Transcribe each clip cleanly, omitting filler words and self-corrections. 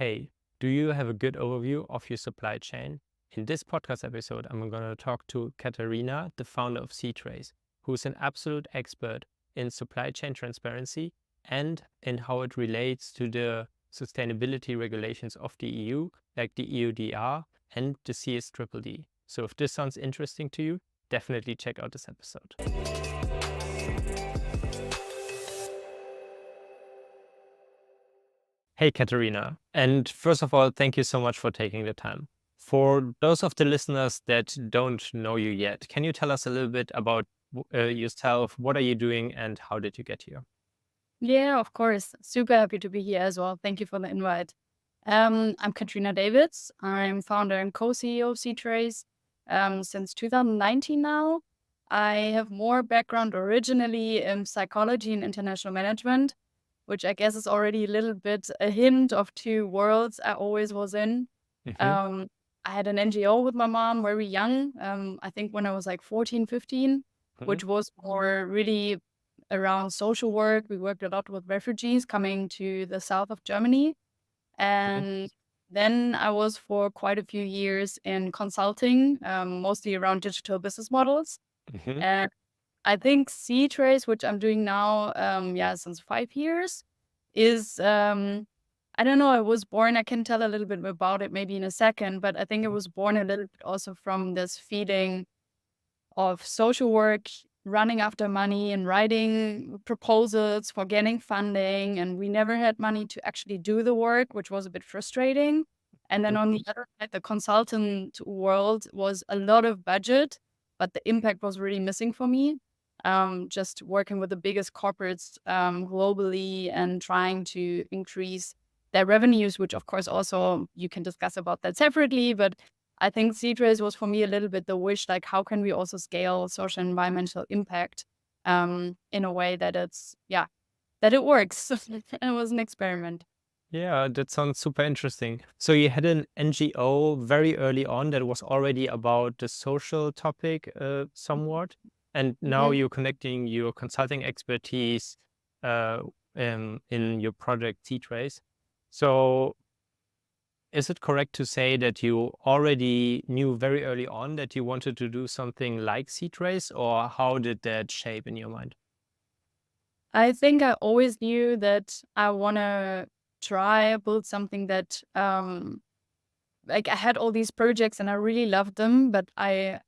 Hey, do you have a good overview of your supply chain? In this podcast episode, I'm going to talk to Katharina, the founder of Seedtrace, who's an absolute expert in supply chain transparency and in how it relates to the sustainability regulations of the EU, like the EUDR and the CSDDD. So if this sounds interesting to you, definitely check out this episode. Hey, Katharina. And first of all, thank you so much for taking the time. For those of the listeners that don't know you yet, can you tell us a little bit about yourself? What are you doing and how did you get here? Yeah, of course. Super happy to be here as well. Thank you for the invite. I'm Katharina Davids. I'm founder and co-CEO of Seedtrace since 2019 now. I have more background originally in psychology and international management, which I guess is already a little bit a hint of two worlds I always was in. Hmm. Um, I had an NGO with my mom very young, I think when I was like 14, 15, Hmm. which was more really around social work. We worked a lot with refugees coming to the south of Germany. Hmm. And then I was for quite a few years in consulting, mostly around digital business models. Hmm. And I think Seedtrace, which I'm doing now, since 5 years, is I don't know. I was born. I can tell a little bit about it maybe in a second, but I think it was born a little bit also from this feeling of social work, running after money and writing proposals for getting funding. And we never had money to actually do the work, which was a bit frustrating. And then on the other side, the consultant world was a lot of budget, but the impact was really missing for me. Just working with the biggest corporates globally and trying to increase their revenues, which of course also you can discuss about that separately, but I think Seedtrace was for me a little bit the wish, like how can we also scale social and environmental impact in a way that that it works. And it was an experiment. Yeah, that sounds super interesting. So you had an NGO very early on that was already about the social topic somewhat, and now Mhm. you're connecting your consulting expertise uh, in your project Seedtrace. So is it correct to say that you already knew very early on that you wanted to do something like Seedtrace, or how did that shape in your mind? I think I always knew that I want to try build something that like I had all these projects and I really loved them, but I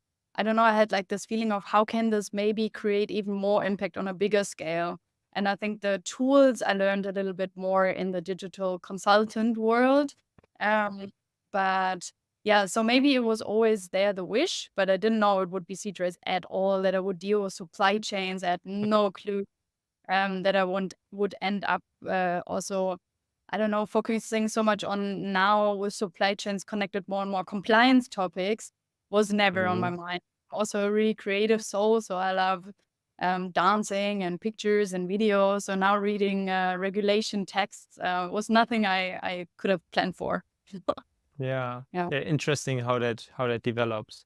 don't know, I had like this feeling of how can this maybe create even more impact on a bigger scale. And I think the tools I learned a little bit more in the digital consultant world. Um, but yeah, so maybe it was always there the wish, but I didn't know it would be Seedtrace at all, that I would deal with supply chains. I had no clue that I would end up also, I don't know, focusing so much on now with supply chains connected more and more compliance topics was never on my Mhm. mind. Also a really creative soul, so I love dancing and pictures and videos. So now reading regulation texts was nothing I could have planned for. Yeah, Yeah. interesting how that develops.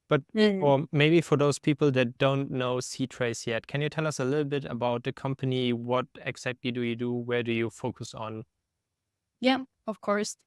But Mm. or maybe for those people that don't know Seedtrace yet, can you tell us a little bit about the company? What exactly do you do? Where do you focus on? Yeah, of course.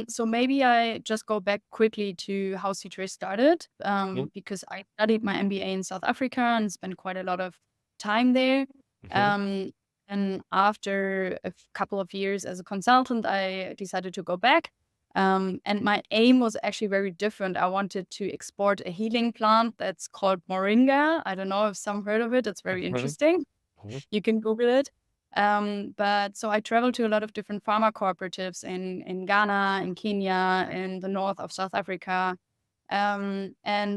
So maybe I just go back quickly to how Seedtrace started, Mhm. because I studied my MBA in South Africa and spent quite a lot of time there. Mhm. Um, and after a couple of years as a consultant, I decided to go back. And my aim was actually very different. I wanted to export a healing plant that's called Moringa. I don't know if some heard of it. It's very Mhm. interesting. Mhm. You can Google it. But so I traveled to a lot of different pharma cooperatives in Ghana, in Kenya, in the north of South Africa. And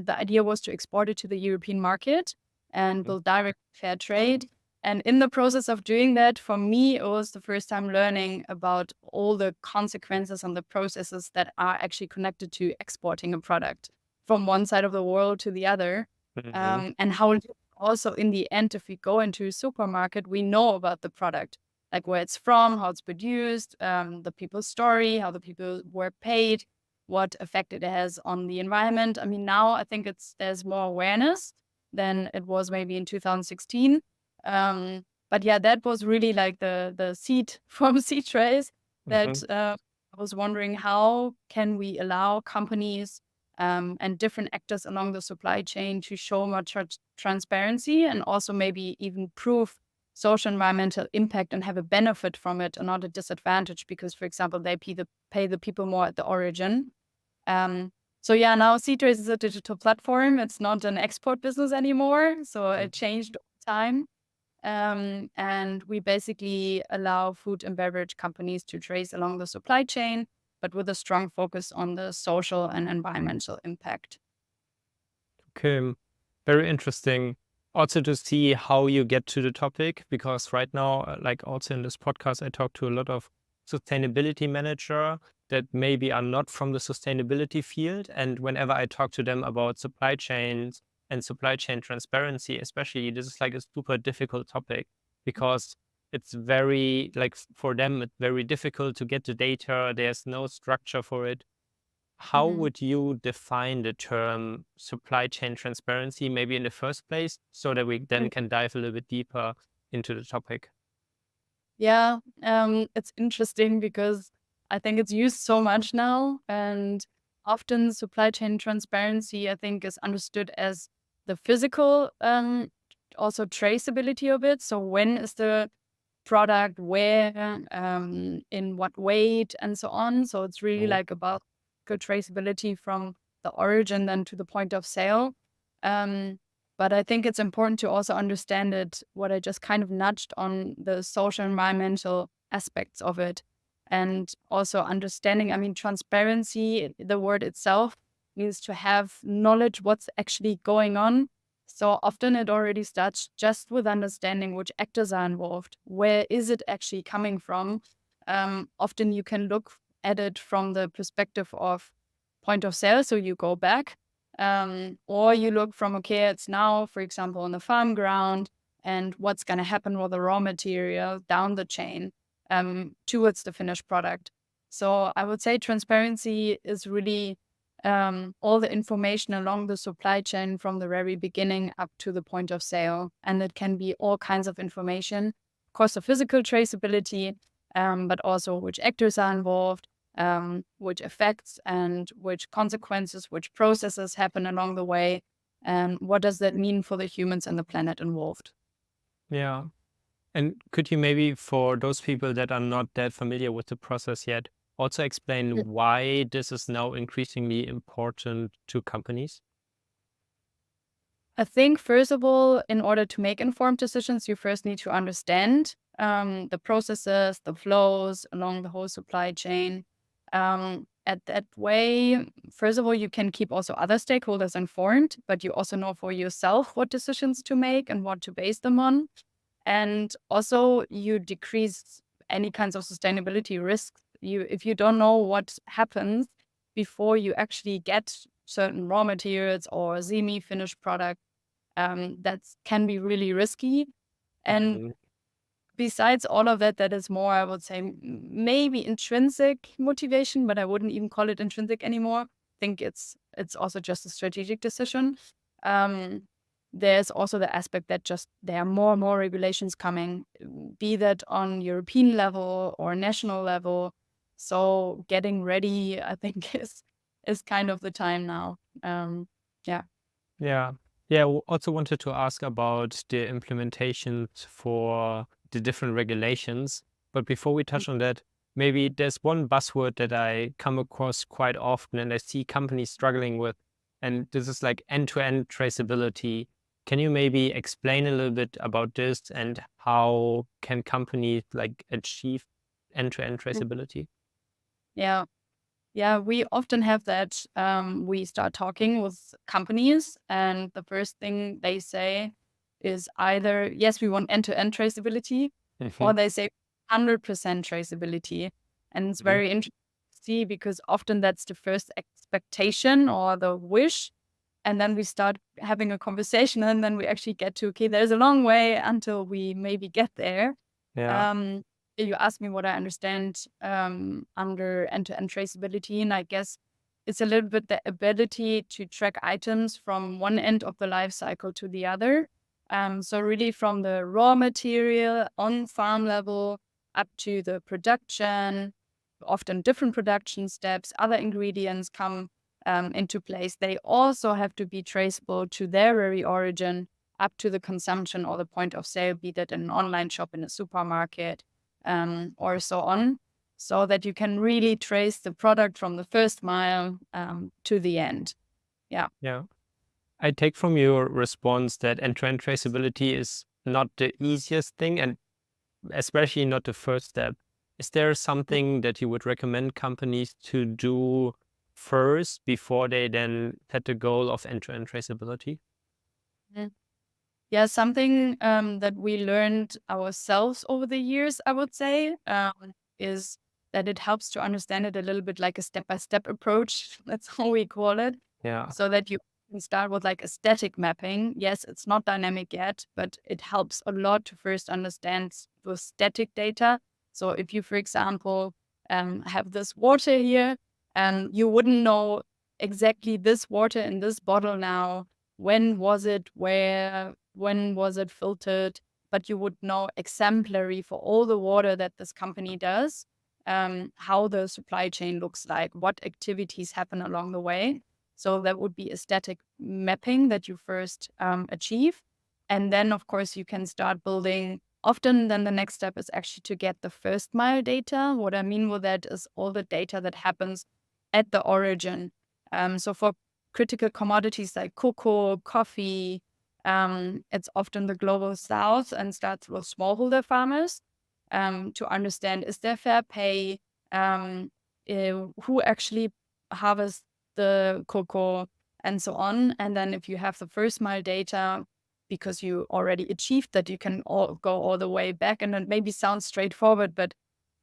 the idea was to export it to the European market and Mhm. build direct fair trade. And in the process of doing that, for me, it was the first time learning about all the consequences and the processes that are actually connected to exporting a product from one side of the world to the other. Mhm. And how also in the end, if we go into a supermarket, we know about the product, like where it's from, how it's produced, the people's story, how the people were paid, what effect it has on the environment. I mean, now I think there's more awareness than it was maybe in 2016. But yeah, that was really like the seed from Seedtrace that Mhm. I was wondering, how can we allow companies and different actors along the supply chain to show more transparency, and also maybe even prove social environmental impact and have a benefit from it and not a disadvantage, because, for example, they pay the people more at the origin. So yeah, now Seedtrace is a digital platform. It's not an export business anymore. So it changed over time. And we basically allow food and beverage companies to trace along the supply chain, but with a strong focus on the social and environmental impact. Okay, very interesting. Also to see how you get to the topic, because right now, like also in this podcast, I talk to a lot of sustainability manager that maybe are not from the sustainability field. And whenever I talk to them about supply chains and supply chain transparency, especially, this is like a super difficult topic because it's very like for them, it's very difficult to get the data. There's no structure for it. How Mhm. would you define the term supply chain transparency, maybe in the first place, so that we then can dive a little bit deeper into the topic? Yeah, it's interesting because I think it's used so much now, and often supply chain transparency, I think, is understood as the physical, also traceability of it. So when is the product, where, in what weight, and so on. So it's really Mhm. like about good traceability from the origin then to the point of sale. Um, but I think it's important to also understand it, what I just kind of nudged on, the social environmental aspects of it. And also understanding, I mean, transparency, the word itself means to have knowledge what's actually going on. So often it already starts just with understanding which actors are involved. Where is it actually coming from? Often you can look at it from the perspective of point of sale. So you go back, or you look from, okay, it's now, for example, on the farm ground, and what's going to happen with the raw material down the chain towards the finished product. So I would say transparency is really all the information along the supply chain from the very beginning up to the point of sale. And it can be all kinds of information, of course, the physical traceability, but also which actors are involved, which effects and which consequences, which processes happen along the way, and what does that mean for the humans and the planet involved. Yeah. And could you maybe, for those people that are not that familiar with the process yet, also explain why this is now increasingly important to companies? I think, first of all, in order to make informed decisions, you first need to understand the processes, the flows along the whole supply chain. At that way, first of all, you can keep also other stakeholders informed, but you also know for yourself what decisions to make and what to base them on. And also, you decrease any kinds of sustainability risks. If you don't know what happens before you actually get certain raw materials or semi-finished product, that can be really risky. And Mhm. besides all of that, that is more, I would say, maybe intrinsic motivation, but I wouldn't even call it intrinsic anymore. I think it's also just a strategic decision. Um, there's also the aspect that just there are more and more regulations coming, be that on European level or national level. So getting ready, I think, is kind of the time now. Yeah. Yeah. Yeah. Also wanted to ask about the implementations for the different regulations. But before we touch on that, maybe there's one buzzword that I come across quite often and I see companies struggling with, and this is like end-to-end traceability. Can you maybe explain a little bit about this and how can companies like achieve end-to-end traceability? Yeah. Yeah, we often have that. We start talking with companies, and the first thing they say is either, yes, we want end-to-end traceability, Hmm. or they say 100% traceability. And it's Hmm. very interesting to see, because often that's the first expectation or the wish. And then we start having a conversation, and then we actually get to, okay, there's a long way until we maybe get there. Yeah. Um, you asked me what I understand under end-to-end traceability, and I guess it's a little bit the ability to track items from one end of the life cycle to the other. So really from the raw material on farm level up to the production, often different production steps, other ingredients come into place. They also have to be traceable to their very origin up to the consumption or the point of sale, be that in an online shop, in a supermarket, or so on, so that you can really trace the product from the first mile to the end. Yeah. Yeah. I take from your response that end-to-end traceability is not the easiest thing, and especially not the first step. Is there something that you would recommend companies to do first before they then set the goal of end-to-end traceability? Mhm. Yeah, something that we learned ourselves over the years, I would say, is that it helps to understand it a little bit like a step-by-step approach. That's how we call it. Yeah. So that you can start with like a static mapping. Yes, it's not dynamic yet, but it helps a lot to first understand the static data. So if you, for example, have this water here, and you wouldn't know exactly this water in this bottle now, when was it, where, when was it filtered, but you would know exemplary for all the water that this company does, how the supply chain looks like, what activities happen along the way. So that would be a static mapping that you first achieve. And then, of course, you can start building. Often, then the next step is actually to get the first mile data. What I mean with that is all the data that happens at the origin. So for critical commodities like cocoa, coffee, it's often the global south and starts with smallholder farmers to understand, is there fair pay? Who actually harvests the cocoa and so on. And then if you have the first mile data, because you already achieved that, you can go all the way back. And it maybe sounds straightforward, but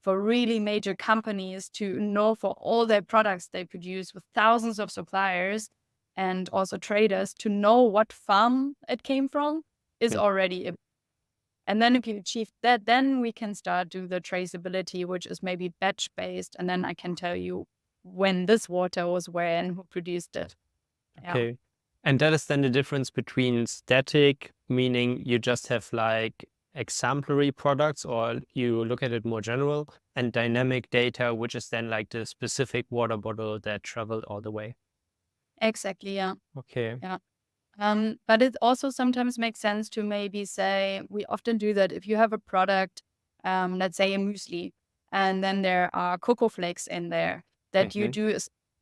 for really major companies to know for all their products they produce with thousands of suppliers and also traders, to know what farm it came from is Yeah. already and then if you achieve that, then we can start do the traceability, which is maybe batch based. And then I can tell you when this water was where and who produced it. Yeah. Okay. And that is then the difference between static, meaning you just have like exemplary products, or you look at it more general, and dynamic data, which is then like the specific water bottle that traveled all the way. Exactly. Yeah. Okay. Yeah. But it also sometimes makes sense to maybe say, we often do that if you have a product, let's say a muesli, and then there are cocoa flakes in there, that you Hmm. do a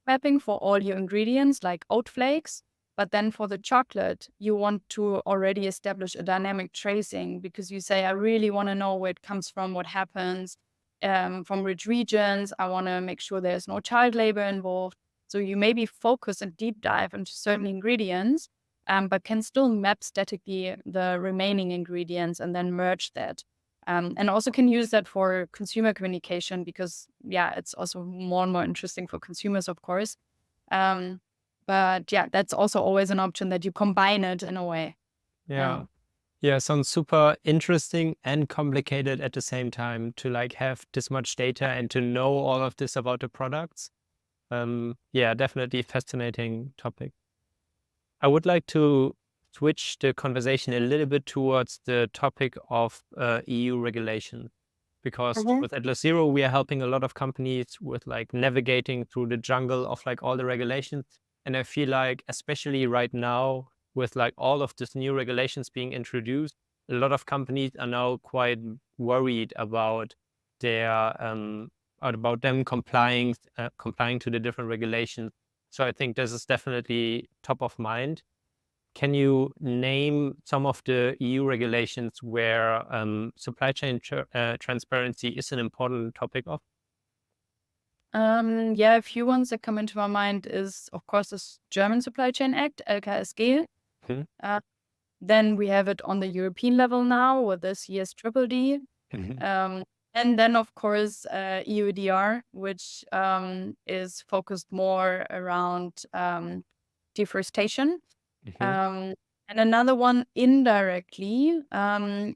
mapping for all your ingredients like oat flakes. But then for the chocolate, you want to already establish a dynamic tracing, because you say, I really want to know where it comes from, what happens, from which regions. I want to make sure there's no child labor involved. So you maybe focus and deep dive into certain ingredients, but can still map statically the remaining ingredients and then merge that. And also can use that for consumer communication, because, yeah, it's also more and more interesting for consumers, of course. But yeah, that's also always an option, that you combine it in a way. Yeah. Yeah, sounds super interesting and complicated at the same time to like have this much data and to know all of this about the products. Yeah, definitely fascinating topic. I would like to switch the conversation a little bit towards the topic of EU regulation, because Mhm. with AtlasZero, we are helping a lot of companies with like navigating through the jungle of like all the regulations. And I feel like, especially right now, with like all of this new regulations being introduced, a lot of companies are now quite worried about their about them complying to the different regulations. So I think this is definitely top of mind. Can you name some of the EU regulations where supply chain transparency is an important topic of? Yeah, a few ones that come into my mind is, of course, this German Supply Chain Act, LKSG. Hmm. Uh, then we have it on the European level now with the CSDDD. Mhm. Um, and then, of course, EUDR, which is focused more around deforestation. Mhm. Um, and another one indirectly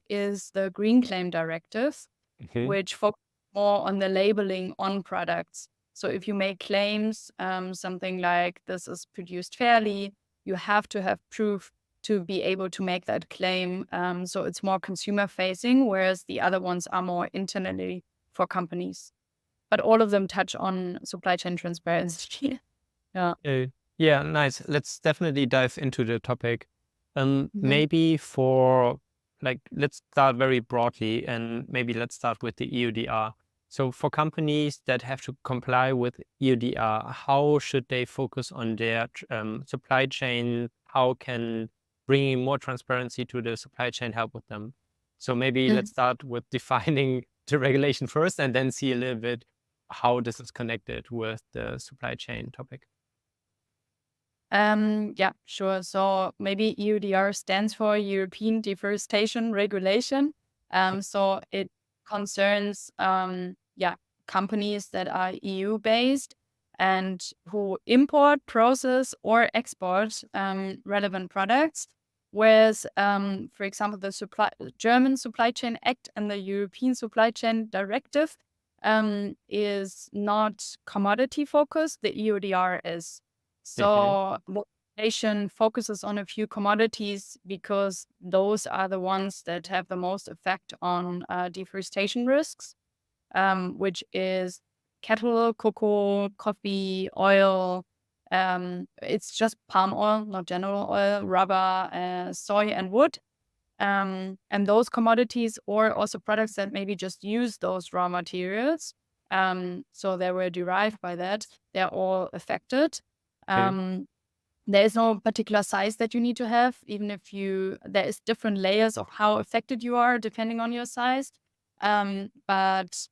is the Green Claim Directive, Mhm. which focuses more on the labeling on products. So if you make claims, something like this is produced fairly, you have to have proof to be able to make that claim. So it's more consumer facing, whereas the other ones are more internally for companies. but all of them touch on supply chain transparency. Yeah. Yeah, nice. Let's definitely dive into the topic. Mhm. Maybe for let's start very broadly, and maybe let's start with the EUDR. So for companies that have to comply with EUDR, how should they focus on their supply chain? How can bringing more transparency to the supply chain help with them? So maybe let's Mhm. start with defining the regulation first, and then see a little bit how this is connected with the supply chain topic. Yeah, sure. So maybe EUDR stands for European Deforestation Regulation. So it concerns, yeah, companies that are EU based and who import, process, or export relevant products. Whereas, for example, the German Supply Chain Act and the European Supply Chain Directive is not commodity focused. The EUDR is. Mhm. So the regulation focuses on a few commodities because those are the ones that have the most effect on deforestation risks, which is cattle, cocoa, coffee, oil. It's just palm oil, not general oil, rubber, soy, and wood. And those commodities or also products that maybe just use those raw materials, so they were derived by that, they're all affected. Okay. Um, there is no particular size that you need to have, even if there is different layers of how affected you are depending on your size. But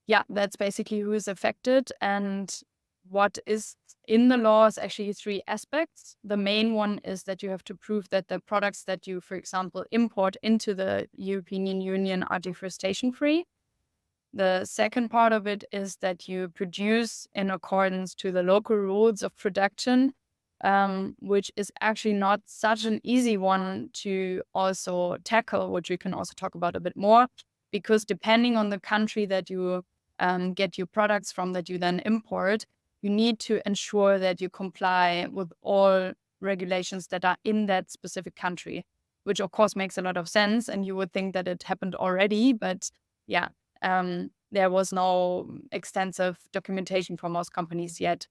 yeah, that's basically who is affected. And what is in the law is actually three aspects. The main one is that you have to prove that the products that you, for example, import into the European Union are deforestation free. The second part of it is that you produce in accordance to the local rules of production, which is actually not such an easy one to also tackle, which we can also talk about a bit more, because depending on the country that you get your products from that you then import, you need to ensure that you comply with all regulations that are in that specific country, which of course makes a lot of sense. And you would think that it happened already, but yeah, there was no extensive documentation for most companies yet.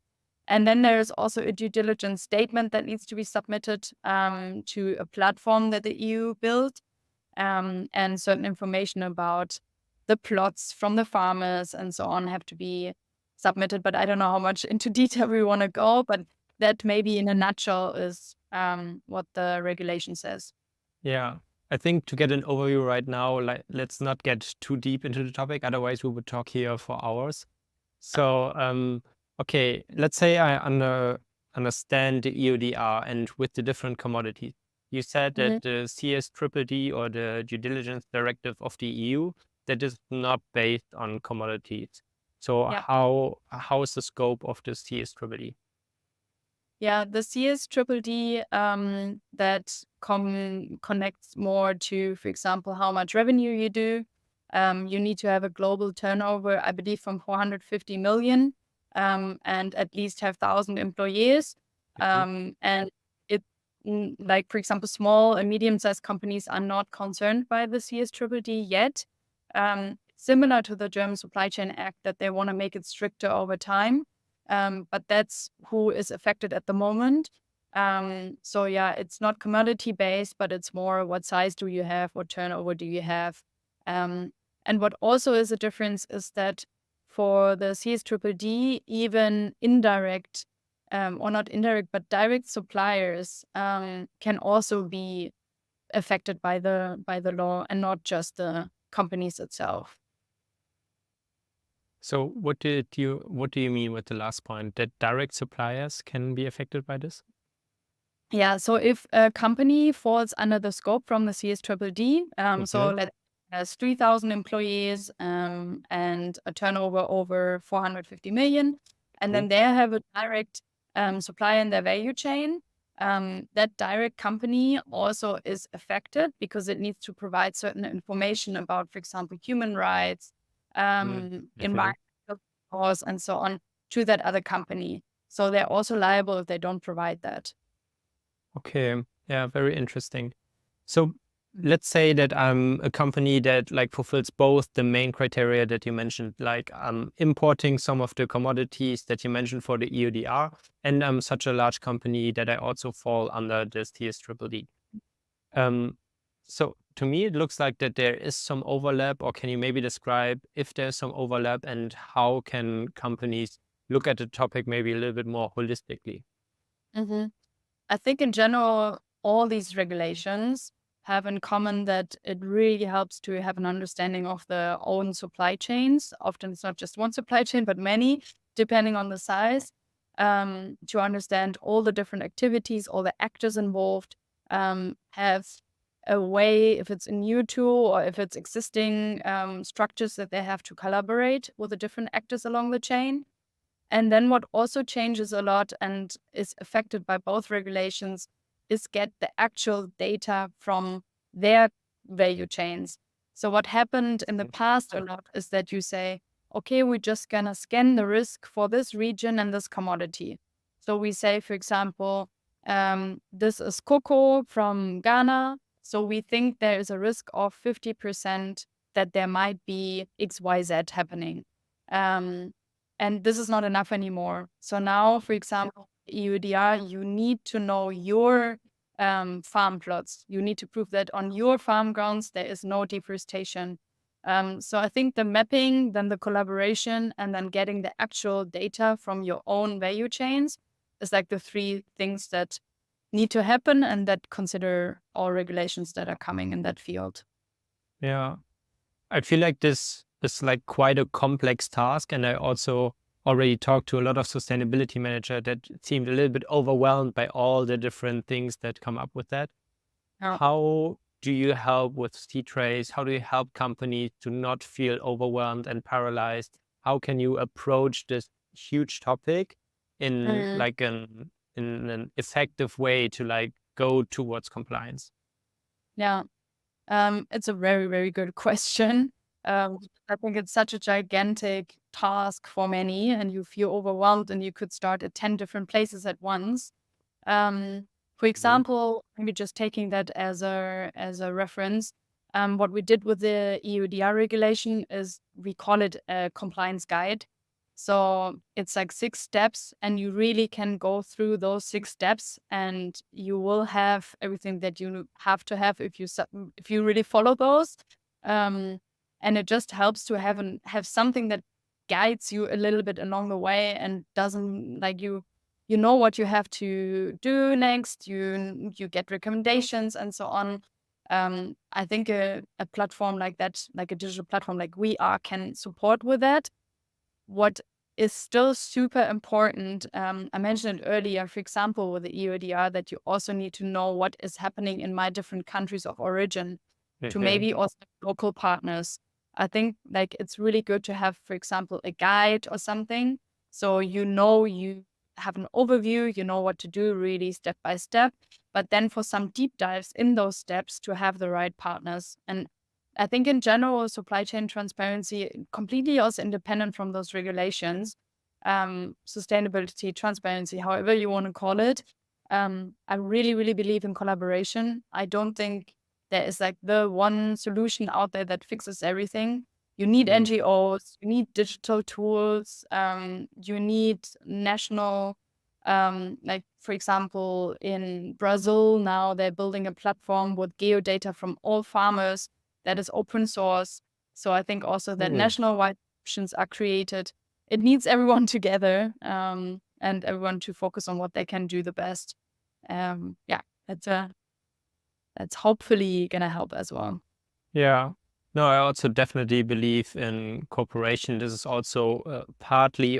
And then there's also a due diligence statement that needs to be submitted to a platform that the EU built, and certain information about the plots from the farmers and so on have to be submitted. But I don't know how much into detail we want to go, but that maybe in a nutshell is what the regulation says. Yeah. I think to get an overview right now, let's not get too deep into the topic. Otherwise, we would talk here for hours. So, okay, let's say I understand the EUDR and with the different commodities. You said that Mhm. the CSDDD or the due diligence directive of the EU, that is not based on commodities. So Yeah. how is the scope of the CSDDD? Yeah, the CSDDD that connects more to, for example, how much revenue you do. You need to have a global turnover, I believe, from 450 million, and at least have 1,000 employees. Mhm. And it, like, for example, small and medium-sized companies are not concerned by the CSDDD yet. Similar to the German Supply Chain Act, that they want to make it stricter over time. But that's who is affected at the moment. So yeah, it's not commodity based, but it's more what size do you have, what turnover do you have. Um, and what also is a difference is that for the CSDDD, even indirect, or not indirect, but direct suppliers can also be affected by the law and not just the companies itself. So what do you mean with the last point, that direct suppliers can be affected by this? Yeah, so if a company falls under the scope from the CSDDD, so Okay. let has 3,000 employees and a turnover over 450 million, and Okay. then they have a direct supplier in their value chain, that direct company also is affected because it needs to provide certain information about, for example, human rights, Mhm. environmental laws, and so on to that other company. So they're also liable if they don't provide that. Okay. Yeah, very interesting. So let's say that I'm a company that like fulfills both the main criteria that you mentioned, like I'm importing some of the commodities that you mentioned for the EUDR, and I'm such a large company that I also fall under this TSDDD. So to me, it looks like that there is some overlap, or can you maybe describe if there's some overlap and how can companies look at the topic maybe a little bit more holistically? hmm I think in general, all these regulations have in common that it really helps to have an understanding of the own supply chains. Often it's not just one supply chain, but many, depending on the size, to understand all the different activities, all the actors involved, have a way, if it's a new tool or if it's existing structures that they have to collaborate with the different actors along the chain. And then what also changes a lot and is affected by both regulations is get the actual data from their value chains. So what happened in the past a lot is that you say, okay, we're just gonna scan the risk for this region and this commodity. So we say, for example, this is cocoa from Ghana. So we think there is a risk of 50% that there might be XYZ happening. Um, and this is not enough anymore. So now, for example, EUDR, you need to know your farm plots. You need to prove that on your farm grounds there is no deforestation. So I think the mapping, then the collaboration, and then getting the actual data from your own value chains is like the three things that need to happen and that consider all regulations that are coming in that field. Yeah. I feel like this is like quite a complex task. And I also already talked to a lot of sustainability manager that seemed a little bit overwhelmed by all the different things that come up with that. Yeah. How do you help with Seedtrace? How do you help companies to not feel overwhelmed and paralyzed? How can you approach this huge topic in Mm, like an effective way to like go towards compliance? yeah. It's a very, very good question. I think it's such a gigantic task for many, and you feel overwhelmed, and you could start at 10 different places at once. For Mhm. example, maybe just taking that as a reference, what we did with the EUDR regulation is we call it a compliance guide. So it's like 6 steps, and you really can go through those 6 steps, and you will have everything that you have to have if you really follow those. Um, and it just helps to have something that guides you a little bit along the way and doesn't like you know what you have to do next. You get recommendations and so on. I think a platform like that, like a digital platform like we are, can support with that. What is still super important, I mentioned it earlier, for example, with the EUDR, that you also need to know what is happening in my different countries of origin to Mhm. maybe also local partners. I think like it's really good to have, for example, a guide or something. So you have an overview, you know what to do really step by step. But then for some deep dives in those steps to have the right partners. And I think in general, supply chain transparency completely also independent from those regulations, sustainability, transparency, however you want to call it. I really, really believe in collaboration. I don't think there is like the one solution out there that fixes everything. You need Mhm. NGOs, you need digital tools, you need national, like for example, in Brazil now they're building a platform with geodata from all farmers that is open source. So I think also that Mhm. national-wide options are created. It needs everyone together, and everyone to focus on what they can do the best. Yeah, that's hopefully gonna help as well. Yeah. No, I also definitely believe in cooperation. This is also partly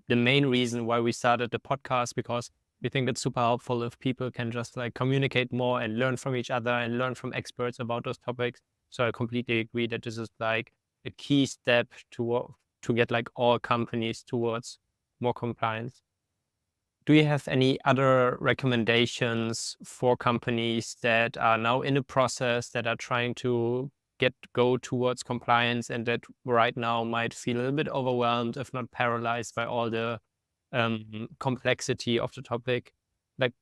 the main reason why we started the podcast, because we think it's super helpful if people can just like communicate more and learn from each other and learn from experts about those topics. So I completely agree that this is like a key step to get like all companies towards more compliance. Do you have any other recommendations for companies that are now in a process that are trying to go towards compliance and that right now might feel a little bit overwhelmed, if not paralyzed by all the complexity of the topic? Like,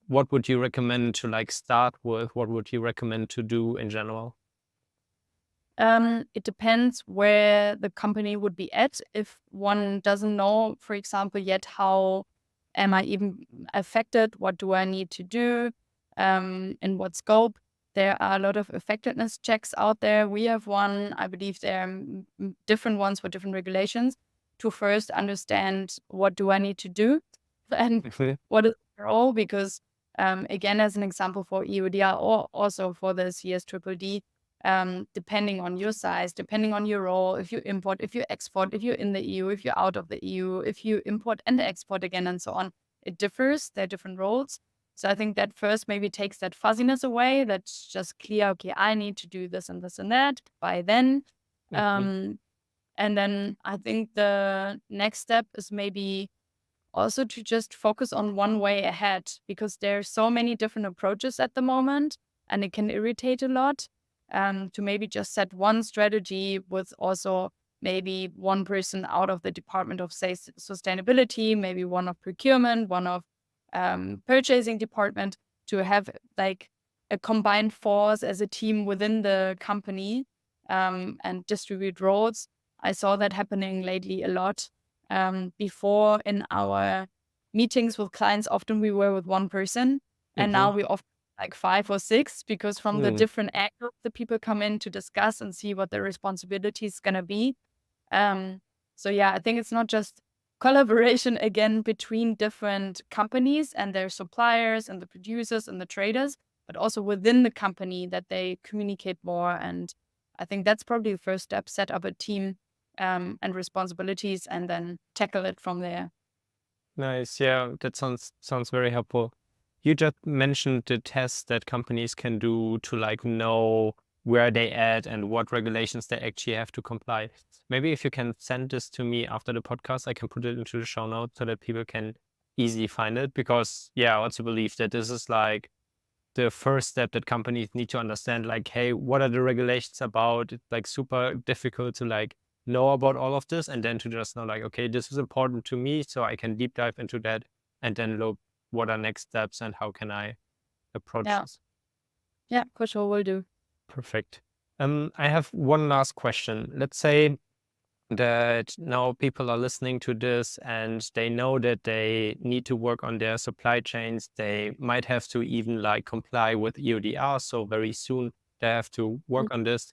what would you recommend to like start with? What would you recommend to do in general? It depends where the company would be at. If one doesn't know, for example, yet how am I even affected? What do I need to do? In what scope? There are a lot of effectiveness checks out there. We have one. I believe there are different ones for different regulations to first understand what do I need to do and what is the role. Because again, as an example for EUDR or also for the CSDDD, depending on your size, depending on your role, if you import, if you export, if you're in the EU, if you're out of the EU, if you import and export again, and so on, it differs. There are different roles. So I think that first maybe takes that fuzziness away. That's just clear. Okay, I need to do this and this and that by then. And then I think the next step is maybe also to just focus on one way ahead, because there are so many different approaches at the moment and it can irritate a lot. To maybe just set one strategy with also maybe one person out of the Department of, say, sustainability, maybe one of procurement, one of purchasing department, to have like a combined force as a team within the company, and distribute roles. I saw that happening lately a lot. Before in our meetings with clients, often we were with one person, and now we often like 5 or 6, because from the different angles the people come in to discuss and see what their responsibility is going to be. So yeah, I think it's not just collaboration again between different companies and their suppliers and the producers and the traders, but also within the company that they communicate more. And I think that's probably the first step: set up a team and responsibilities, and then tackle it from there. Nice. Yeah, that sounds very helpful. You just mentioned the tests that companies can do to like know where they at and what regulations they actually have to comply. Maybe if you can send this to me after the podcast, I can put it into the show notes so that people can easily find it. Because yeah, I also believe that this is like the first step that companies need to understand, like, hey, what are the regulations about? It's like super difficult to like know about all of this, and then to just know like, okay, this is important to me, so I can deep dive into that and then look what are next steps and how can I approach Yeah. this. Yeah, for sure, will do. Perfect. I have one last question. Let's say that now people are listening to this and they know that they need to work on their supply chains. They might have to even like comply with EUDR. So very soon they have to work on this.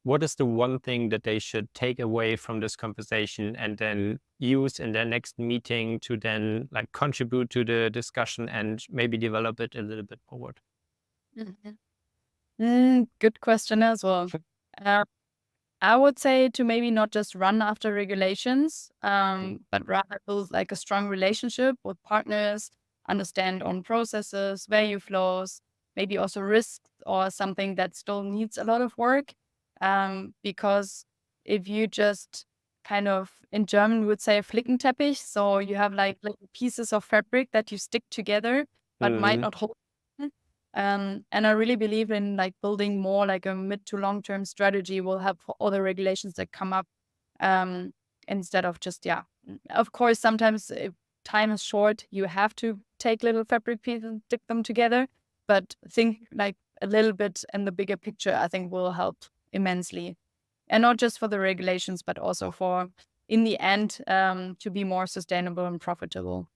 What is the one thing that they should take away from this conversation and then use in their next meeting to then like contribute to the discussion and maybe develop it a little bit forward? Good question as well. I would say to maybe not just run after regulations, but rather build like a strong relationship with partners, understand on processes, value flows, maybe also risks or something that still needs a lot of work. Because if you just kind of, in German we would say Flickenteppich, so you have like little pieces of fabric that you stick together but might not hold. And I really believe in like building more like a mid to long term strategy will help for all the regulations that come up, instead of just, yeah, of course, sometimes if time is short, you have to take little fabric pieces and stick them together. But think like a little bit in the bigger picture, I think will help immensely. And not just for the regulations, but also for, in the end, to be more sustainable and profitable.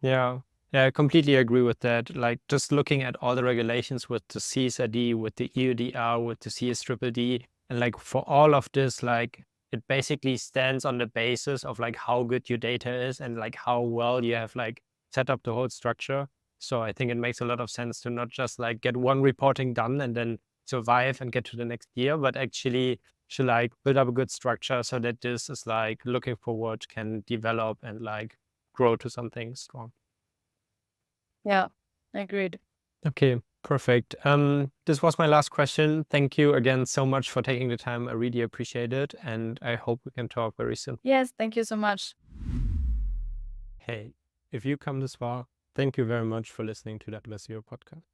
Yeah. Yeah, I completely agree with that. Like just looking at all the regulations with the CSRD, with the EUDR, with the CSDDD, and like for all of this, like it basically stands on the basis of like how good your data is and like how well you have like set up the whole structure. So I think it makes a lot of sense to not just like get one reporting done and then survive and get to the next year, but actually should like build up a good structure so that this is like looking forward, can develop and like grow to something strong. Yeah, agreed. Okay, perfect. This was my last question. Thank you again so much for taking the time. I really appreciate it. And I hope we can talk very soon. Yes, thank you so much. Hey, if you come this far, thank you very much for listening to the AtlasZero podcast.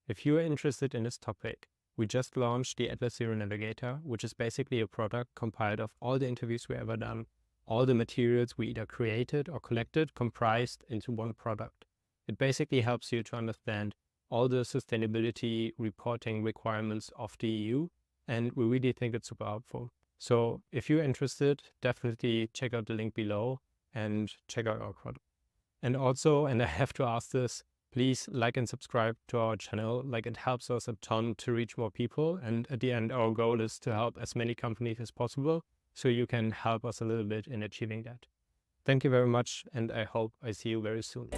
If you are interested in this topic, we just launched the AtlasZero Navigator, which is basically a product compiled of all the interviews we ever done, all the materials we either created or collected, comprised into one product. It basically helps you to understand all the sustainability reporting requirements of the EU, and we really think it's super helpful. So if you're interested, definitely check out the link below and check out our product. And also, and I have to ask this, please like and subscribe to our channel. Like, it helps us a ton to reach more people. And at the end, our goal is to help as many companies as possible. So you can help us a little bit in achieving that. Thank you very much. And I hope I see you very soon.